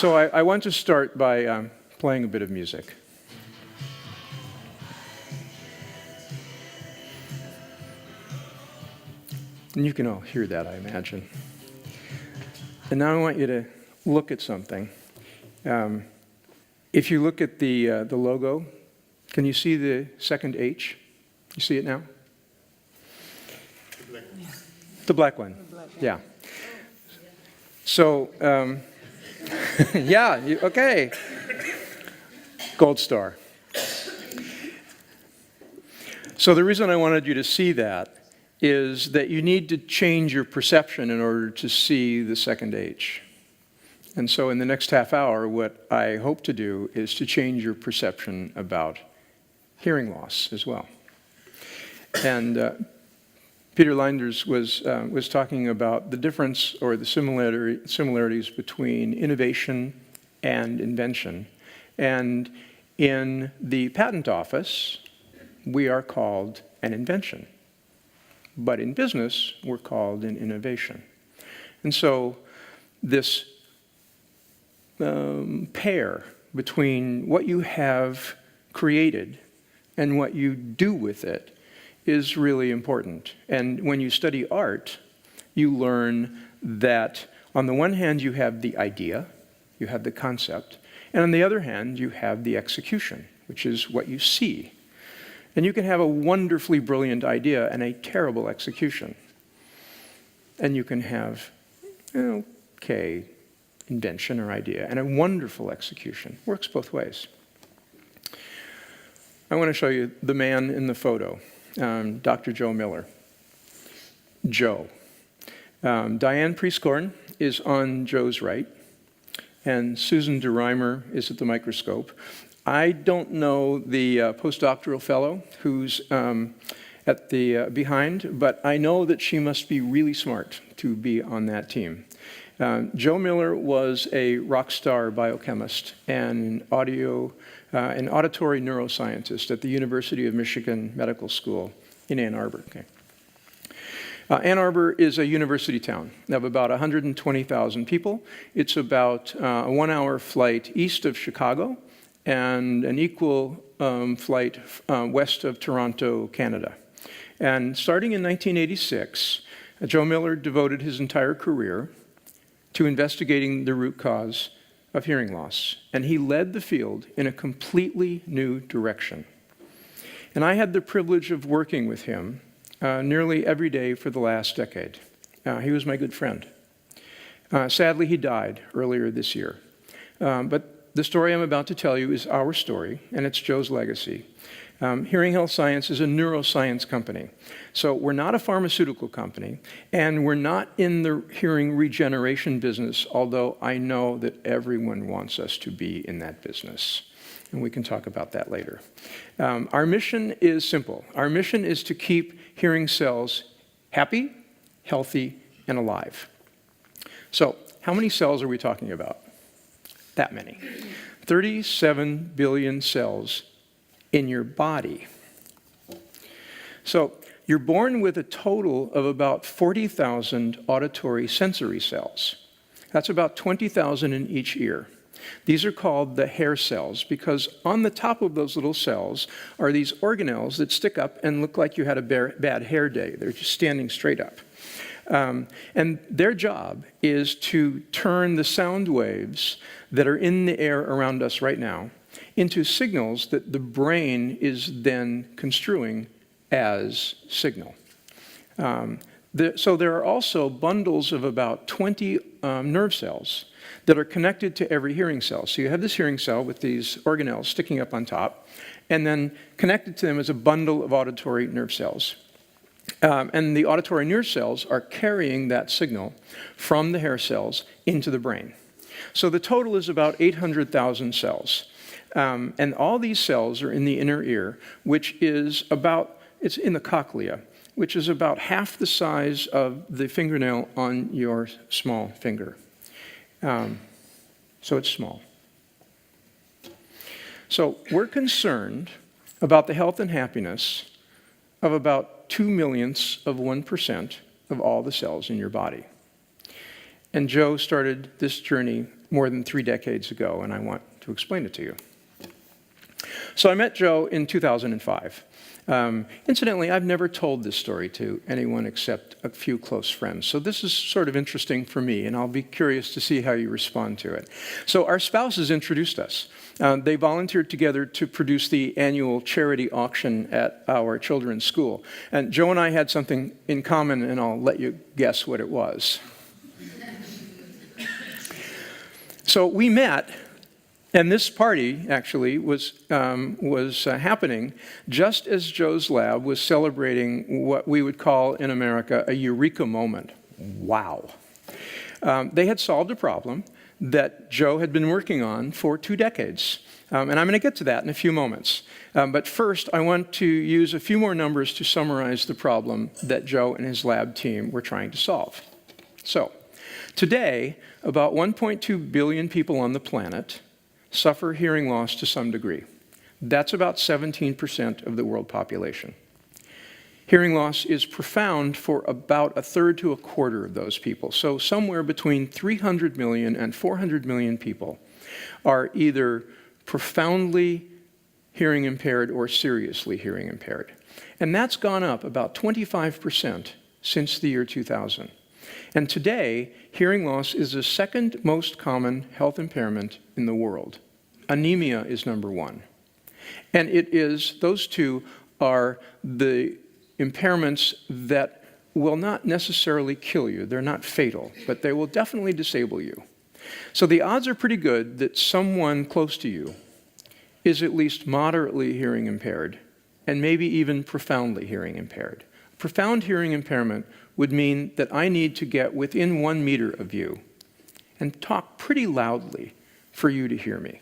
So I want to start by playing a bit of music. And you can all hear that, I imagine. And now I want you to look at something. If you look at the logo, can you see the second H? You see it now? The black one. Yeah. So, yeah, okay. Gold star. So the reason I wanted you to see that is that you need to change your perception in order to see the second H. And so in the next half hour, what I hope to do is to change your perception about hearing loss as well. And Peter Leinders was talking about the difference or the similarities between innovation and invention. And in the patent office, we are called an invention. But in business, we're called an innovation. And so this pair between what you have created and what you do with it is really important. And when you study art, you learn that on the one hand, you have the idea, you have the concept, and on the other hand, you have the execution, which is what you see. And you can have a wonderfully brilliant idea and a terrible execution. And you can have, okay, invention or idea and a wonderful execution. Works both ways. I want to show you the man in the photo, Dr. Joe Miller. Joe. Diane Prieskorn is on Joe's right, and Susan DeReimer is at the microscope. I don't know the postdoctoral fellow who's at the behind, but I know that she must be really smart to be on that team. Joe Miller was a rock star biochemist and an auditory neuroscientist at the University of Michigan Medical School in Ann Arbor. Okay. Ann Arbor is a university town of about 120,000 people. It's about a 1-hour flight east of Chicago and an equal flight west of Toronto, Canada. And starting in 1986, Joe Miller devoted his entire career to investigating the root cause of hearing loss. And he led the field in a completely new direction. And I had the privilege of working with him nearly every day for the last decade. He was my good friend. Sadly, he died earlier this year. But the story I'm about to tell you is our story, and it's Joe's legacy. Hearing Health Science is a neuroscience company. So we're not a pharmaceutical company, and we're not in the hearing regeneration business, although I know that everyone wants us to be in that business. And we can talk about that later. Our mission is simple. Our mission is to keep hearing cells happy, healthy, and alive. So how many cells are we talking about? That many. 37 billion cells in your body. So you're born with a total of about 40,000 auditory sensory cells. That's about 20,000 in each ear. These are called the hair cells because on the top of those little cells are these organelles that stick up and look like you had a bad hair day. They're just standing straight up. And their job is to turn the sound waves that are in the air around us right now into signals that the brain is then construing as signal. So there are also bundles of about 20 nerve cells that are connected to every hearing cell. So you have this hearing cell with these organelles sticking up on top, and then connected to them is a bundle of auditory nerve cells. And the auditory nerve cells are carrying that signal from the hair cells into the brain. So the total is about 800,000 cells. And all these cells are in the inner ear, which is it's in the cochlea, which is about half the size of the fingernail on your small finger. So it's small. So we're concerned about the health and happiness of about 2/millionths of 1% of all the cells in your body. And Joe started this journey more than 3 decades ago, and I want to explain it to you. So I met Joe in 2005. Incidentally, I've never told this story to anyone except a few close friends. So this is sort of interesting for me, and I'll be curious to see how you respond to it. So our spouses introduced us. They volunteered together to produce the annual charity auction at our children's school. And Joe and I had something in common, and I'll let you guess what it was. So we met. And this party, actually, was happening just as Joe's lab was celebrating what we would call in America a eureka moment. Wow. They had solved a problem that Joe had been working on for 2 decades. And I'm going to get to that in a few moments. But first, I want to use a few more numbers to summarize the problem that Joe and his lab team were trying to solve. So, today, about 1.2 billion people on the planet suffer hearing loss to some degree. That's about 17% of the world population. Hearing loss is profound for about 1/3 to 1/4 of those people. So somewhere between 300 million and 400 million people are either profoundly hearing impaired or seriously hearing impaired. And that's gone up about 25% since the year 2000. And today, hearing loss is the second most common health impairment in the world. Anemia is number 1. And those two are the impairments that will not necessarily kill you. They're not fatal, but they will definitely disable you. So the odds are pretty good that someone close to you is at least moderately hearing impaired, and maybe even profoundly hearing impaired. Profound hearing impairment would mean that I need to get within 1 meter of you and talk pretty loudly for you to hear me.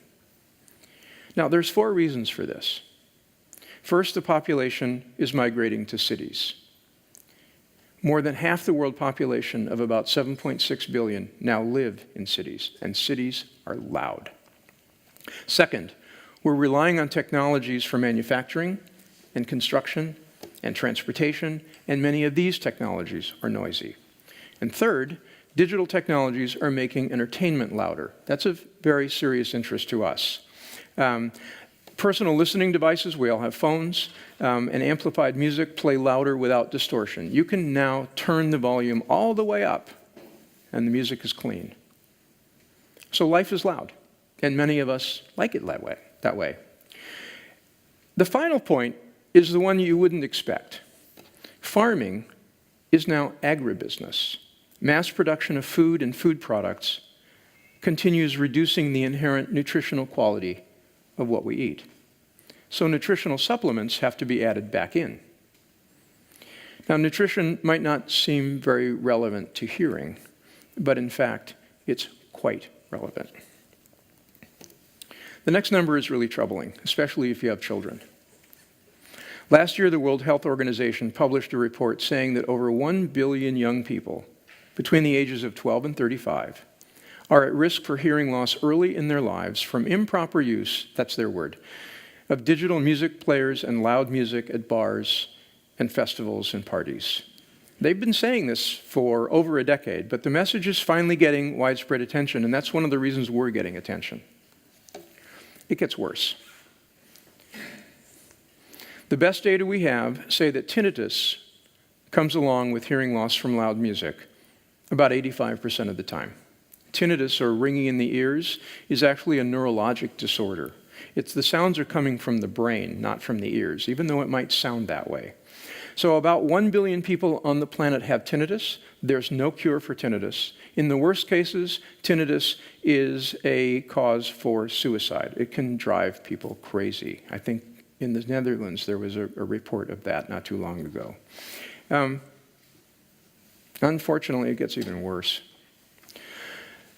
Now, there's 4 reasons for this. First, the population is migrating to cities. More than half the world population of about 7.6 billion now live in cities, and cities are loud. Second, we're relying on technologies for manufacturing and construction and transportation, and many of these technologies are noisy. And third, digital technologies are making entertainment louder. That's of very serious interest to us. Personal listening devices, we all have phones, and amplified music play louder without distortion. You can now turn the volume all the way up, and the music is clean. So life is loud, and many of us like it that way. The final point is the one you wouldn't expect. Farming is now agribusiness. Mass production of food and food products continues reducing the inherent nutritional quality of what we eat. So nutritional supplements have to be added back in. Now, nutrition might not seem very relevant to hearing, but in fact, it's quite relevant. The next number is really troubling, especially if you have children. Last year, the World Health Organization published a report saying that over 1 billion young people between the ages of 12 and 35 are at risk for hearing loss early in their lives from improper use, that's their word, of digital music players and loud music at bars and festivals and parties. They've been saying this for over a decade, but the message is finally getting widespread attention, and that's one of the reasons we're getting attention. It gets worse. The best data we have say that tinnitus comes along with hearing loss from loud music about 85% of the time. Tinnitus, or ringing in the ears, is actually a neurologic disorder. The sounds are coming from the brain, not from the ears, even though it might sound that way. So about 1 billion people on the planet have tinnitus. There's no cure for tinnitus. In the worst cases, tinnitus is a cause for suicide. It can drive people crazy. I think in the Netherlands there was a report of that not too long ago. Unfortunately, it gets even worse.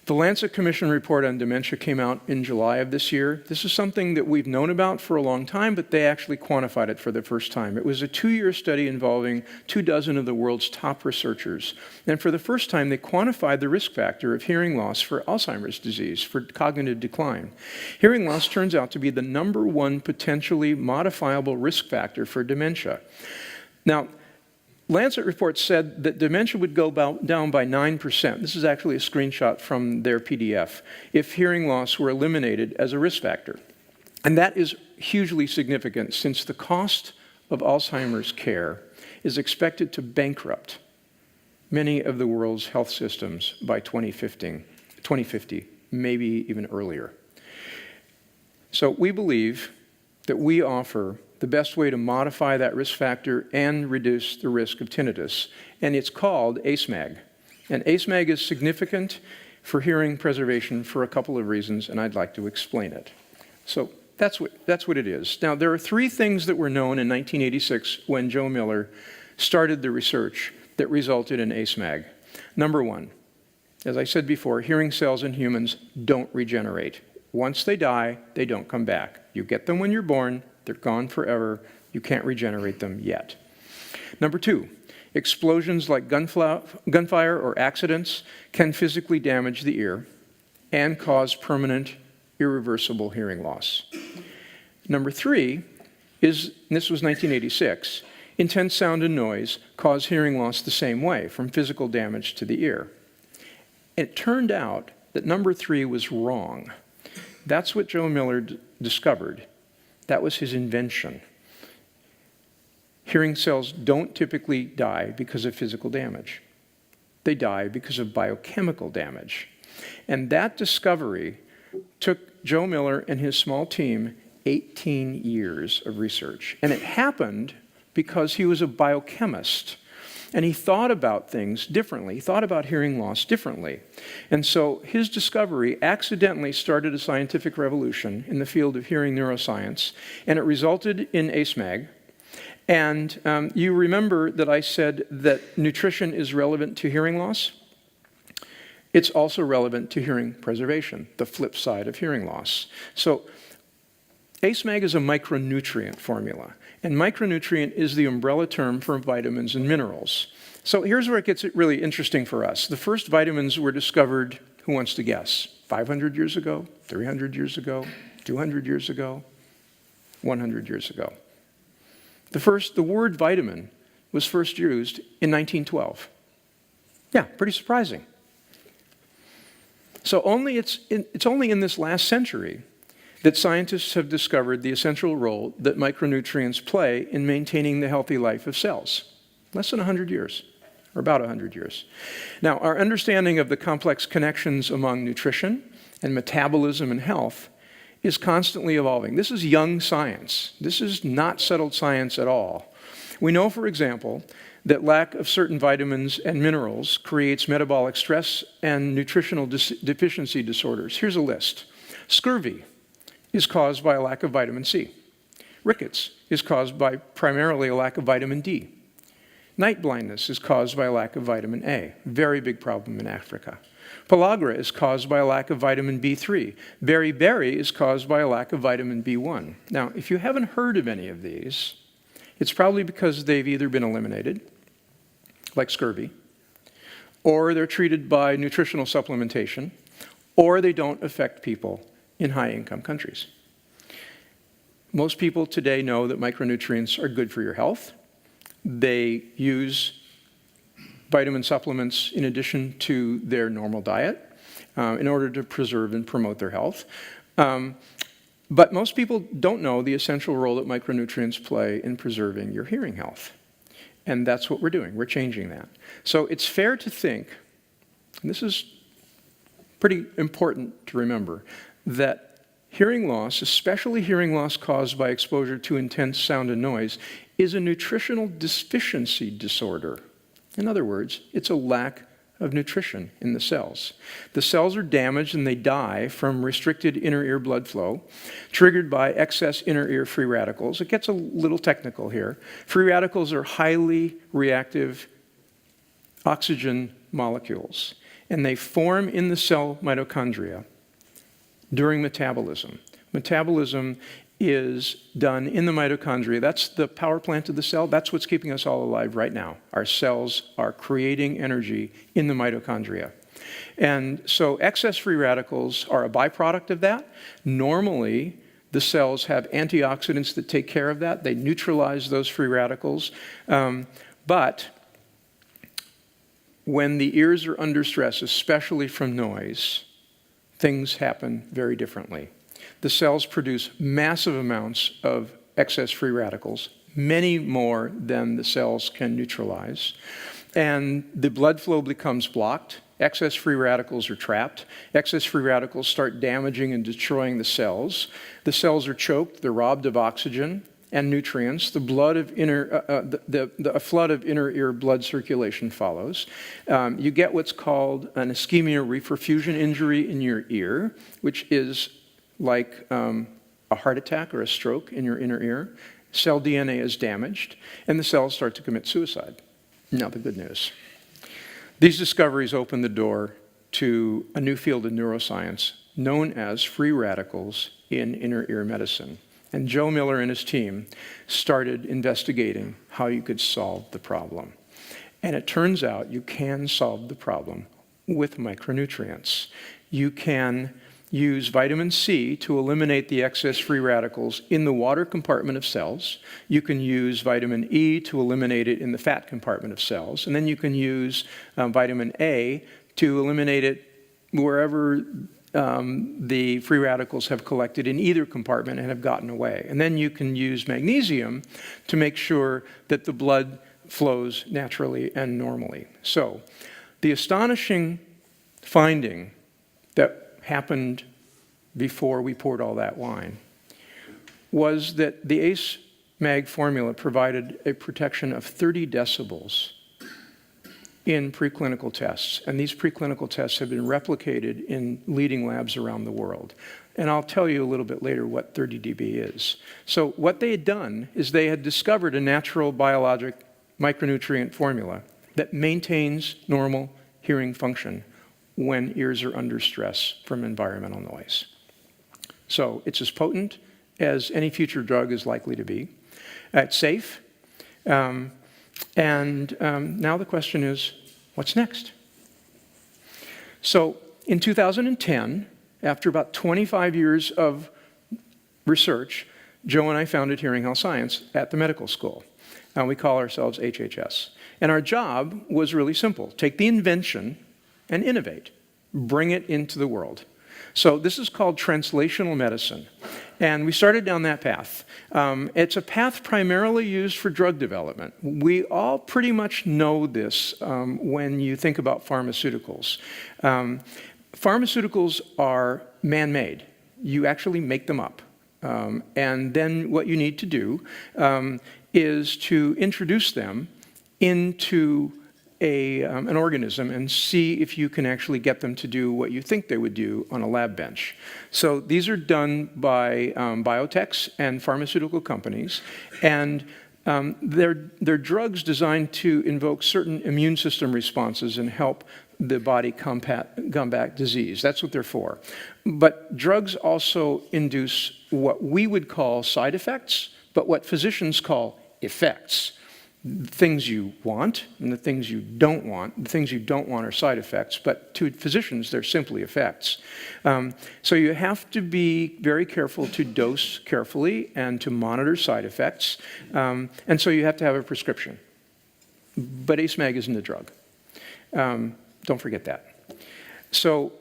The Lancet Commission report on dementia came out in July of this year. This is something that we've known about for a long time, but they actually quantified it for the first time. It was a 2-year study involving 24 of the world's top researchers. And for the first time, they quantified the risk factor of hearing loss for Alzheimer's disease, for cognitive decline. Hearing loss turns out to be the #1 potentially modifiable risk factor for dementia. Now, Lancet report said that dementia would go down by 9%. This is actually a screenshot from their PDF, if hearing loss were eliminated as a risk factor. And that is hugely significant since the cost of Alzheimer's care is expected to bankrupt many of the world's health systems by 2050, maybe even earlier. So we believe that we offer the best way to modify that risk factor and reduce the risk of tinnitus, and it's called ACE-MAG. And ACE-MAG is significant for hearing preservation for a couple of reasons, and I'd like to explain it. So that's what it is. Now, there are three things that were known in 1986 when Joe Miller started the research that resulted in ACE-MAG. Number one, as I said before, hearing cells in humans don't regenerate. Once they die, they don't come back. You get them when you're born, they're gone forever, you can't regenerate them yet. Number two, explosions like gunfire or accidents can physically damage the ear and cause permanent, irreversible hearing loss. Number three is, and this was 1986, intense sound and noise cause hearing loss the same way, from physical damage to the ear. It turned out that number three was wrong. That's what Joe Miller discovered. That was his invention. Hearing cells don't typically die because of physical damage. They die because of biochemical damage. And that discovery took Joe Miller and his small team 18 years of research. And it happened because he was a biochemist. And he thought about things differently. He thought about hearing loss differently. And so his discovery accidentally started a scientific revolution in the field of hearing neuroscience, and it resulted in ACE-MAG. And you remember that I said that nutrition is relevant to hearing loss? It's also relevant to hearing preservation, the flip side of hearing loss. So ACE-MAG is a micronutrient formula. And micronutrient is the umbrella term for vitamins and minerals. So here's where it gets really interesting for us. The first vitamins were discovered, who wants to guess? 500 years ago, 300 years ago, 200 years ago, 100 years ago. The word vitamin was first used in 1912. Yeah, pretty surprising. So it's only in this last century that scientists have discovered the essential role that micronutrients play in maintaining the healthy life of cells. Less than 100 years, or about 100 years. Now, our understanding of the complex connections among nutrition and metabolism and health is constantly evolving. This is young science. This is not settled science at all. We know, for example, that lack of certain vitamins and minerals creates metabolic stress and nutritional deficiency disorders. Here's a list. Scurvy is caused by a lack of vitamin C. Rickets is caused by primarily a lack of vitamin D. Night blindness is caused by a lack of vitamin A. Very big problem in Africa. Pellagra is caused by a lack of vitamin B3. Beriberi is caused by a lack of vitamin B1. Now, if you haven't heard of any of these, it's probably because they've either been eliminated, like scurvy, or they're treated by nutritional supplementation, or they don't affect people in high-income countries. Most people today know that micronutrients are good for your health. They use vitamin supplements in addition to their normal diet in order to preserve and promote their health. But most people don't know the essential role that micronutrients play in preserving your hearing health. And that's what we're doing. We're changing that. So it's fair to think, and this is pretty important to remember, that hearing loss, especially hearing loss caused by exposure to intense sound and noise, is a nutritional deficiency disorder. In other words, it's a lack of nutrition in the cells. The cells are damaged and they die from restricted inner ear blood flow, triggered by excess inner ear free radicals. It gets a little technical here. Free radicals are highly reactive oxygen molecules, and they form in the cell mitochondria during metabolism. Metabolism is done in the mitochondria. That's the power plant of the cell. That's what's keeping us all alive right now. Our cells are creating energy in the mitochondria. And so excess free radicals are a byproduct of that. Normally, the cells have antioxidants that take care of that. They neutralize those free radicals. But when the ears are under stress, especially from noise, things happen very differently. The cells produce massive amounts of excess free radicals, many more than the cells can neutralize. And the blood flow becomes blocked. Excess free radicals are trapped. Excess free radicals start damaging and destroying the cells. The cells are choked. They're robbed of oxygen and nutrients. A flood of inner ear blood circulation follows. You get what's called an ischemia reperfusion injury in your ear, which is like a heart attack or a stroke in your inner ear. Cell DNA is damaged, and the cells start to commit suicide. Now the good news. These discoveries opened the door to a new field of neuroscience known as free radicals in inner ear medicine. And Joe Miller and his team started investigating how you could solve the problem. And it turns out you can solve the problem with micronutrients. You can use vitamin C to eliminate the excess free radicals in the water compartment of cells. You can use vitamin E to eliminate it in the fat compartment of cells. And then you can use vitamin A to eliminate it wherever the free radicals have collected in either compartment and have gotten away. And then you can use magnesium to make sure that the blood flows naturally and normally. So the astonishing finding that happened before we poured all that wine was that the ACE-MAG formula provided a protection of 30 decibels in preclinical tests. And these preclinical tests have been replicated in leading labs around the world. And I'll tell you a little bit later what 30 dB is. So what they had done is they had discovered a natural biologic micronutrient formula that maintains normal hearing function when ears are under stress from environmental noise. So it's as potent as any future drug is likely to be. It's safe. Now the question is, what's next? So in 2010, after about 25 years of research, Joe and I founded Hearing Health Science at the medical school. We call ourselves HHS. And our job was really simple. Take the invention and innovate. Bring it into the world. So this is called translational medicine. And we started down that path. It's a path primarily used for drug development. We all pretty much know this when you think about pharmaceuticals. Pharmaceuticals are man-made. You actually make them up. And then what you need to do is to introduce them into an organism and see if you can actually get them to do what you think they would do on a lab bench. So these are done by biotechs and pharmaceutical companies, and they're drugs designed to invoke certain immune system responses and help the body combat disease. That's what they're for. But drugs also induce what we would call side effects, but what physicians call effects. The things you want and the things you don't want. The things you don't want are side effects, but to physicians, they're simply effects. So you have to be very careful to dose carefully and to monitor side effects. And so you have to have a prescription. But ACE-MAG isn't a drug. Don't forget that. So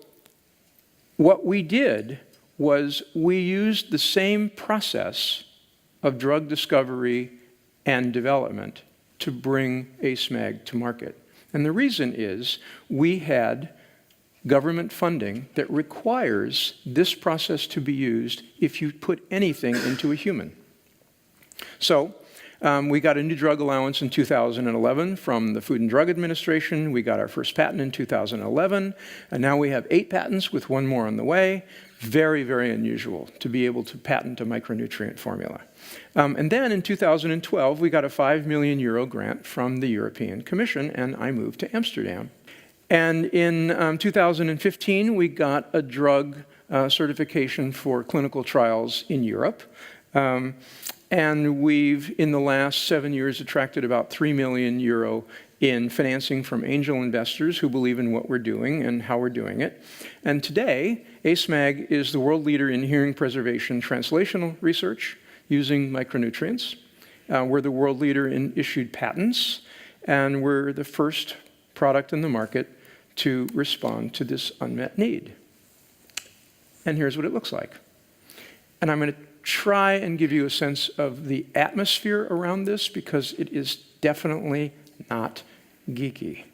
what we did was we used the same process of drug discovery and development to bring ACE-MAG to market. And the reason is we had government funding that requires this process to be used if you put anything into a human. So we got a new drug allowance in 2011 from the Food and Drug Administration. We got our first patent in 2011, and now we have 8 patents with 1 more on the way. Very, very unusual to be able to patent a micronutrient formula. And then in 2012, we got a €5 million grant from the European Commission, and I moved to Amsterdam. And in 2015, we got a drug certification for clinical trials in Europe. And we've, in the last 7 years, attracted about €3 million in financing from angel investors who believe in what we're doing and how we're doing it. And today, ACE-MAG is the world leader in hearing preservation translational research using micronutrients. We're the world leader in issued patents, And we're the first product in the market to respond to this unmet need. And here's what it looks like. And I'm going to try and give you a sense of the atmosphere around this because it is definitely not geeky.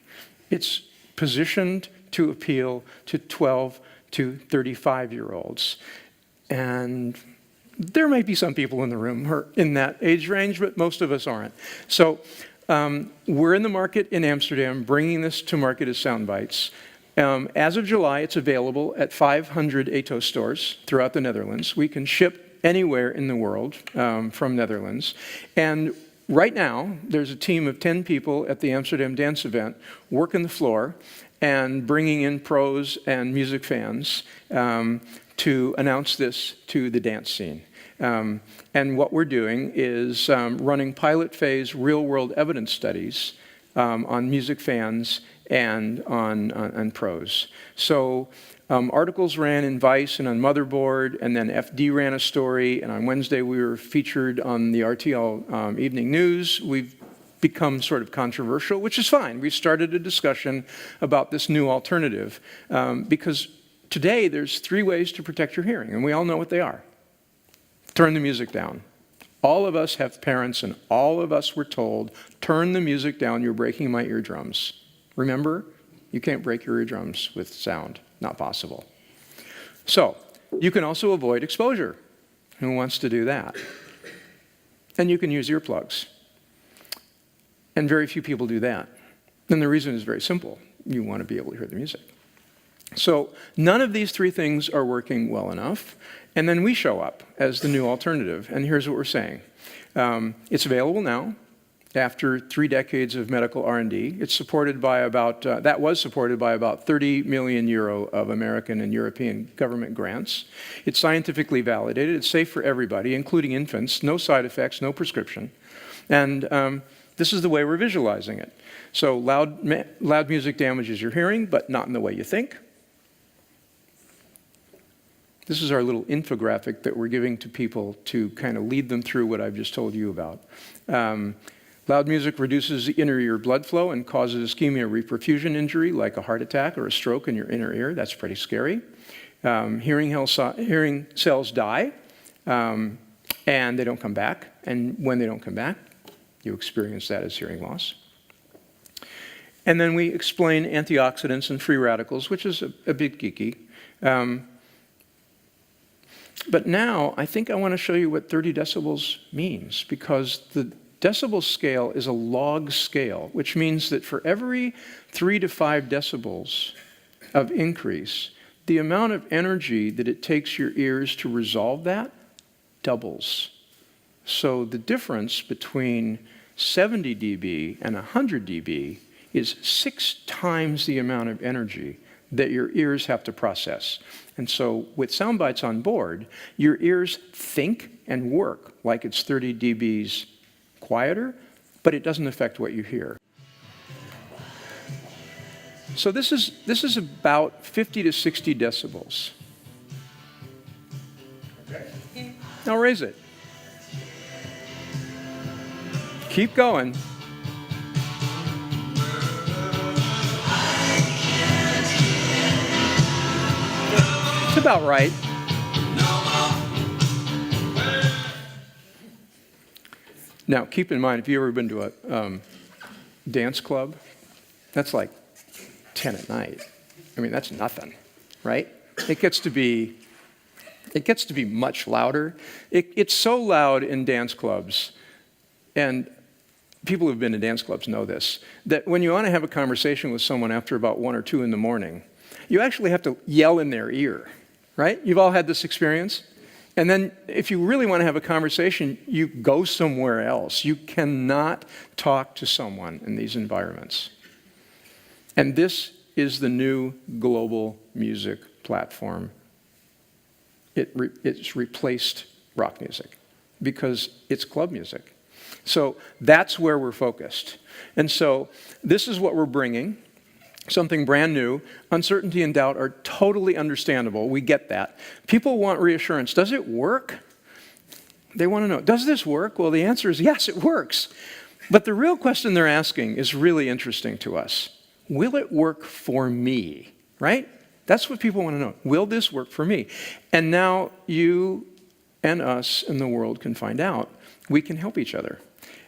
It's positioned to appeal to 12 to 35-year-olds. And there might be some people in the room who are in that age range, but most of us aren't. So we're in the market in Amsterdam, bringing this to market as sound bites. As of July, it's available at 500 ATO stores throughout the Netherlands. We can ship anywhere in the world from Netherlands. And right now, there's a team of 10 people at the Amsterdam Dance event working the floor and bringing in pros and music fans to announce this to the dance scene. And what we're doing is running pilot phase real-world evidence studies on music fans and on pros. So articles ran in Vice and on Motherboard, and then FD ran a story, and on Wednesday we were featured on the RTL Evening News. We've become sort of controversial, which is fine. We started a discussion about this new alternative because today there's 3 ways to protect your hearing, and we all know what they are. Turn the music down. All of us have parents, and all of us were told, turn the music down, you're breaking my eardrums. Remember, you can't break your eardrums with sound. Not possible. So, you can also avoid exposure. Who wants to do that? And you can use earplugs. And very few people do that. And the reason is very simple. You want to be able to hear the music. So, none of these 3 things are working well enough. And then we show up as the new alternative. And here's what we're saying. It's available now. After 3 decades of medical R&D, it's supported by about, that was supported by about 30 million euro of American and European government grants. It's scientifically validated. It's safe for everybody, including infants. No side effects, no prescription. And this is the way we're visualizing it. So loud music damages your hearing, but not in the way you think. This is our little infographic that we're giving to people to kind of lead them through what I've just told you about. Loud music reduces the inner ear blood flow and causes ischemia reperfusion injury like a heart attack or a stroke in your inner ear. That's pretty scary. Hearing cells die and they don't come back. And when they don't come back, you experience that as hearing loss. And then we explain antioxidants and free radicals, which is a bit geeky. But now I think I want to show you what 30 decibels means, because the decibel scale is a log scale, which means that for every 3 to 5 decibels of increase, the amount of energy that it takes your ears to resolve that doubles. So the difference between 70 dB and 100 dB is 6 times the amount of energy that your ears have to process. And so with sound bites on board, your ears think and work like it's 30 dBs quieter, but it doesn't affect what you hear. So this is about 50 to 60 decibels. Okay. Now raise it. Keep going. It's about right. Now, keep in mind, if you've ever been to a dance club, that's like 10 at night. I mean, that's nothing, right? It gets to be much louder. It's so loud in dance clubs, and people who've been to dance clubs know this, that when you want to have a conversation with someone after about 1 or 2 in the morning, you actually have to yell in their ear, right? You've all had this experience? And then if you really want to have a conversation, you go somewhere else. You cannot talk to someone in these environments. And this is the new global music platform. It's replaced rock music because it's club music. So that's where we're focused. And so this is what we're bringing. Something brand new. Uncertainty and doubt are totally understandable. We get that. People want reassurance. Does it work? They want to know, does this work? Well, the answer is yes, it works. But the real question they're asking is really interesting to us. Will it work for me, right? That's what people want to know. Will this work for me? And now you and us and the world can find out. We can help each other.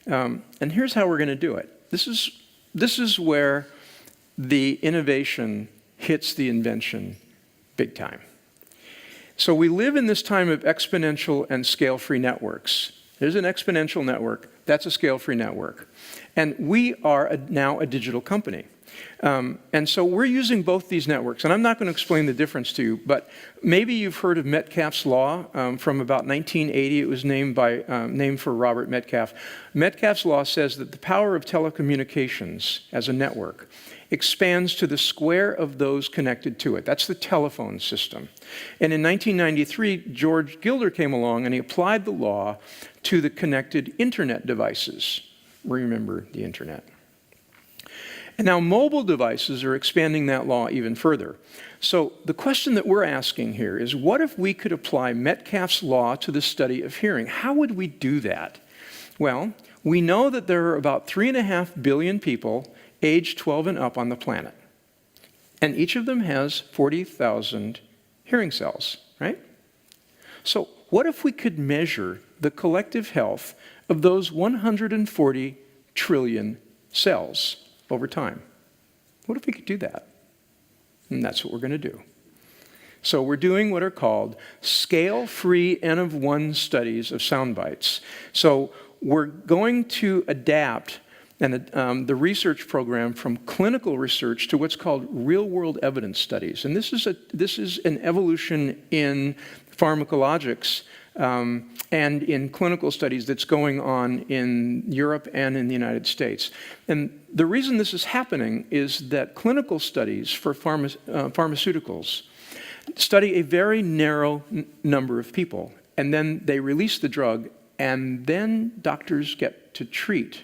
And here's how we're going to do it. This is where the innovation hits the invention big time. So we live in this time of exponential and scale-free networks. There's an exponential network. That's a scale-free network. And we are now a digital company. And so we're using both these networks. And I'm not going to explain the difference to you, but maybe you've heard of Metcalfe's law from about 1980. It was named for Robert Metcalfe. Metcalfe's law says that the power of telecommunications as a network expands to the square of those connected to it. That's the telephone system. And in 1993, George Gilder came along and he applied the law to the connected internet devices. Remember the internet. And now mobile devices are expanding that law even further. So the question that we're asking here is, what if we could apply Metcalfe's law to the study of hearing? How would we do that? Well, we know that there are about 3.5 billion people aged 12 and up on the planet. And each of them has 40,000 hearing cells, right? So what if we could measure the collective health of those 140 trillion cells over time? What if we could do that? And that's what we're going to do. So we're doing what are called scale-free N-of-1 studies of sound bites. So we're going to adapt the research program from clinical research to what's called real-world evidence studies. And this is an evolution in pharmacologics and in clinical studies that's going on in Europe and in the United States. And the reason this is happening is that clinical studies for pharmaceuticals study a very narrow number of people, and then they release the drug, and then doctors get to treat.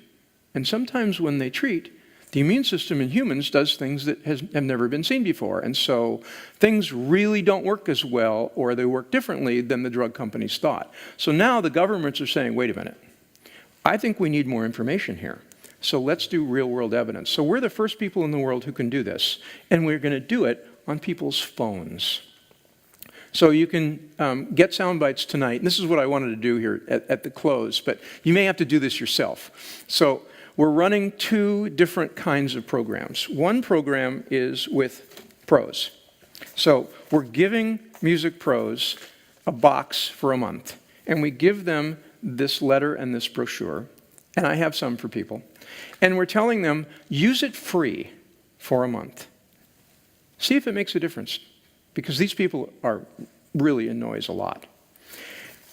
And sometimes when they treat, the immune system in humans does things that have never been seen before. And so things really don't work as well, or they work differently than the drug companies thought. So now the governments are saying, wait a minute, I think we need more information here. So let's do real-world evidence. So we're the first people in the world who can do this. And we're going to do it on people's phones. So you can get sound bites tonight. And this is what I wanted to do here at the close, but you may have to do this yourself. So we're running two different kinds of programs. One program is with pros. So we're giving music pros a box for a month. And we give them this letter and this brochure. And I have some for people. And we're telling them, use it free for a month. See if it makes a difference. Because these people are really in noise a lot.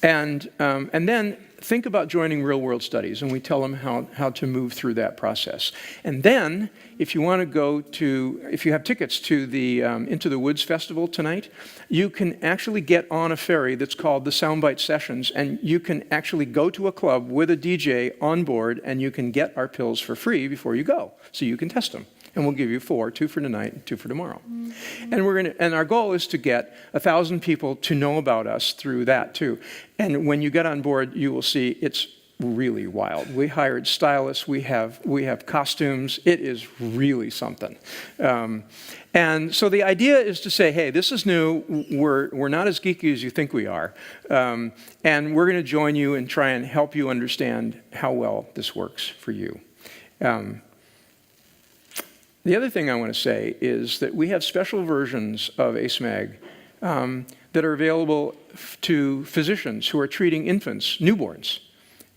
And then think about joining real-world studies, and we tell them how to move through that process. And then, if you want to go to, if you have tickets to the Into the Woods Festival tonight, you can actually get on a ferry that's called the Soundbite Sessions, and you can actually go to a club with a DJ on board, and you can get our pills for free before you go, so you can test them. And we'll give you 4, 2 for tonight and 2 for tomorrow. Mm-hmm. And our goal is to get 1,000 people to know about us through that too. And when you get on board, you will see it's really wild. We hired stylists, we have costumes. It is really something. And so the idea is to say, hey, this is new. We're not as geeky as you think we are. And we're going to join you and try and help you understand how well this works for you. The other thing I want to say is that we have special versions of ACE-MAG that are available to physicians who are treating infants, newborns,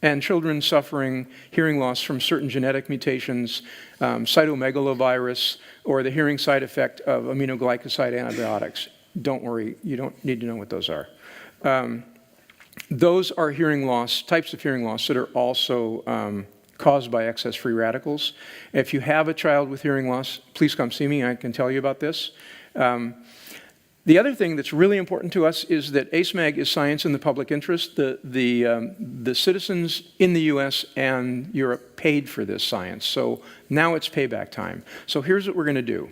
and children suffering hearing loss from certain genetic mutations, cytomegalovirus, or the hearing side effect of aminoglycoside antibiotics. Don't worry, you don't need to know what those are. Those are hearing loss, types of hearing loss that are also caused by excess free radicals. If you have a child with hearing loss, please come see me. I can tell you about this. The other thing that's really important to us is that ACE-MAG is science in the public interest. The citizens in the US and Europe paid for this science, so now it's payback time. So here's what we're going to do.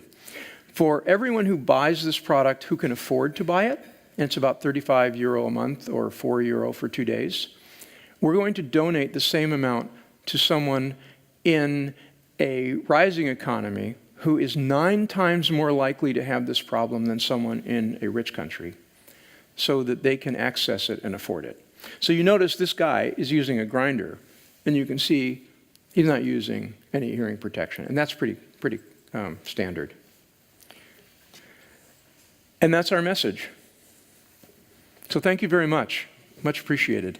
For everyone who buys this product who can afford to buy it, and it's about €35 a month or €4 for 2 days, we're going to donate the same amount to someone in a rising economy who is 9 times more likely to have this problem than someone in a rich country, so that they can access it and afford it. So you notice this guy is using a grinder, and you can see he's not using any hearing protection, and that's pretty standard. And that's our message. So thank you very much. Much appreciated.